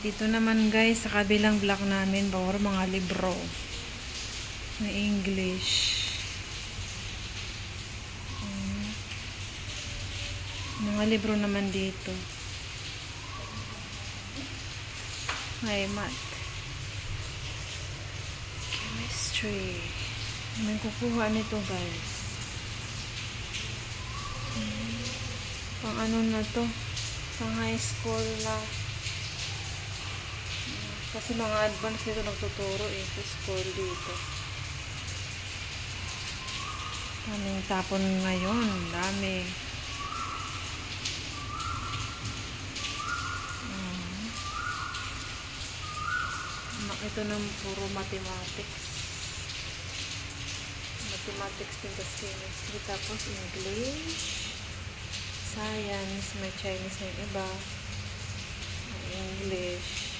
Dito naman guys, sa kabilang block namin, bawar mga libro na English. Mga libro naman dito. Ay, math. Chemistry. May kukuha nito guys. Pang ano na to? Pang high school na. Kasi mga advanced dito nagtuturo sa school dito. Daming tapon ngayon. Dami. Ito ng puro mathematics. Mathematics din sa chemistry. Tapos English. Science. May Chinese na yung iba. May English.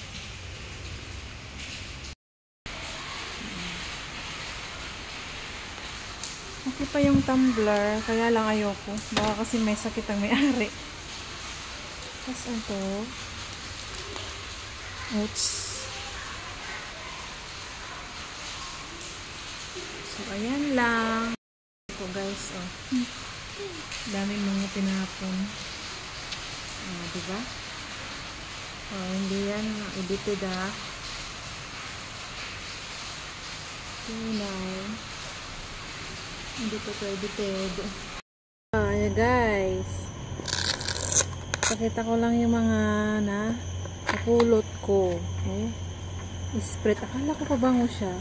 Okay pa yung tumbler. Kaya lang ayoko. Baka kasi may sakit ang may-ari. Tapos ito. Oops. So, ayan lang. Ito guys, oh. Daming mga tinapon. Diba? Hindi yan edited, ah. Tunay. Hindi po ito edited. Ayan guys. Pakita ko lang yung mga napulot ko. Okay? Spread. Akala ko pabango siya.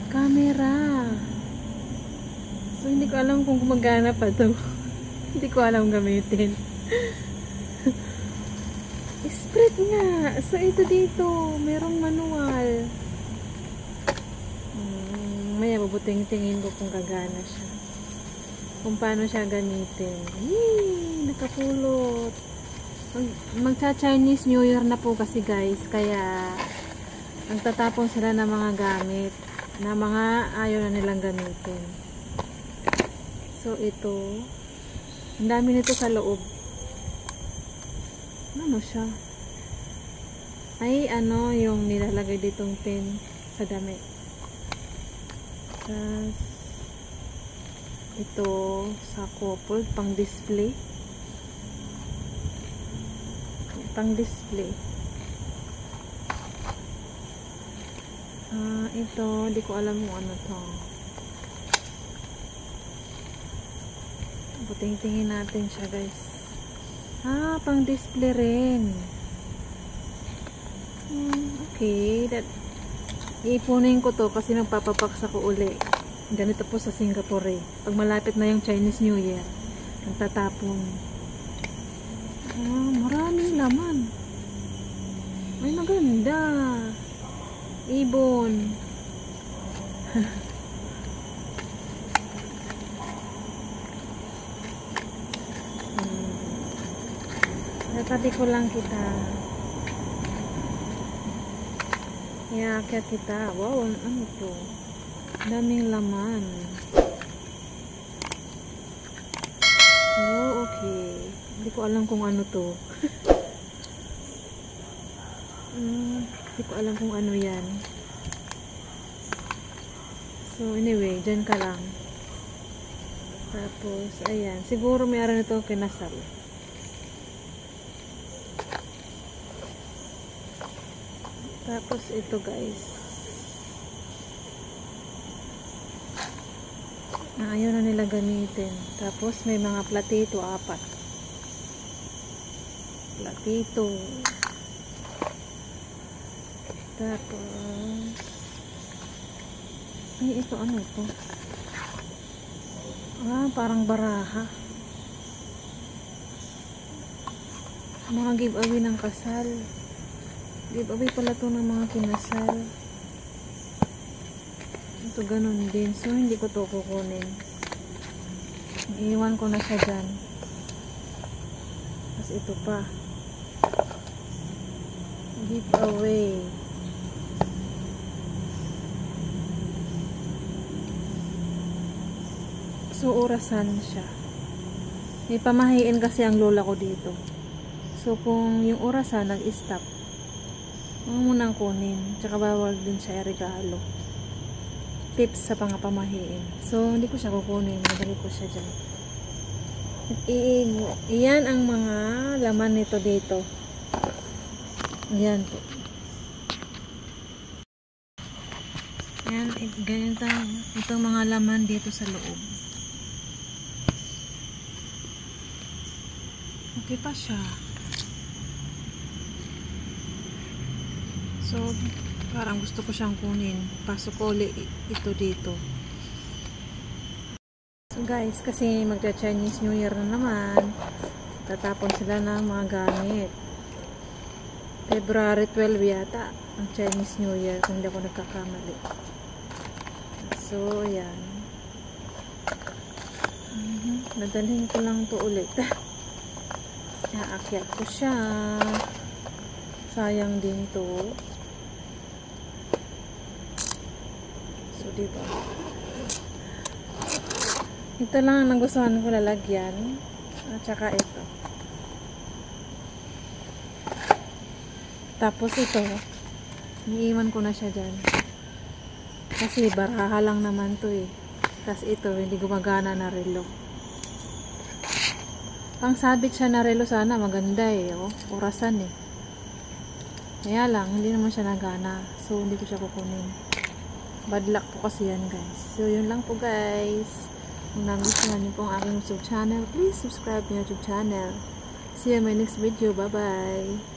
Camera. So, hindi ko alam kung gumagana pa to. Hindi ko alam gamitin. Spread nga. So, ito dito. Merong manual. Maya, bubuting-tingin ko kung gagana siya. Kung paano siya gamitin. Yee! Nakapulot. Magcha-Chinese New Year na po kasi guys. Kaya, nagtatapon sila ng mga gamit na mga ayaw na nilang gamitin. So, ito. Ang dami nito sa loob. Ano siya? Ay, ano yung nilalagay ditong pin sa damit. Tapos, ito sa couple, pang display. Pang display. Ito, di ko alam kung ano to. Buting-tingin natin siya guys. Pang display rin. Okay. Iipunin ko to kasi magpapapaksa ko uli. Ganito po sa Singapore. Pag malapit na yung Chinese New Year, nagtatapon. Maraming laman. Ay, maganda. Ibon. Natabi ko lang kita. Iakyat kita. Wow, ano to? Daming laman. Oh, okay. Hindi ko alam kung ano to. Hindi ko alam kung ano yan. So, anyway, dyan ka lang. Tapos, ayan. Siguro mayroon ito kinasal. Tapos, ito guys. Ayaw na nila gamitin. Tapos, may mga platito, 4. Platito. Tapos, ay, ito ano ito? Parang baraha. Mga giveaway ng kasal. Giveaway pala to ng mga kinasal. Ito ganun din. So, hindi ko to kukunin. Iiwan ko na siya dyan. Tapos ito pa. Giveaway. So, orasan siya. May pamahiin kasi ang lola ko dito. So, kung yung orasan nag-stop, huwag munang kunin. Tsaka bawal din siya regalo. Tips sa pamahiin. So, hindi ko siya kukunin. Madali ko siya dyan. Iyan ang mga laman nito dito. Ayan po. Ayan, ganito itong mga laman dito sa loob. Okay pa siya. So, parang gusto ko siyang kunin. Pasok ko ulit ito dito. So guys, kasi magka-Chinese New Year na naman, tatapon sila ng mga gamit. February 12 yata ang Chinese New Year, kung hindi ako nagkakamali. So, ayan. Nadalhin ko lang to ulit. Naakyat ko siya. Sayang din to. So, diba? Ito lang ang nagustuhan ko lalagyan. At saka ito. Tapos ito, iiwan ko na siya dyan. Kasi baraha lang naman to eh. Tapos ito, hindi gumagana na relo. Pang sabit siya na relo sana, maganda eh. Oh, orasan eh. Kaya lang, hindi naman siya nagana. So, hindi ko siya kukunin. Bad luck po kasi yan guys. So, yun lang po guys. Kung nagustuhan niyo po ang aking YouTube channel, please subscribe to my YouTube channel. See you in my next video. Bye-bye!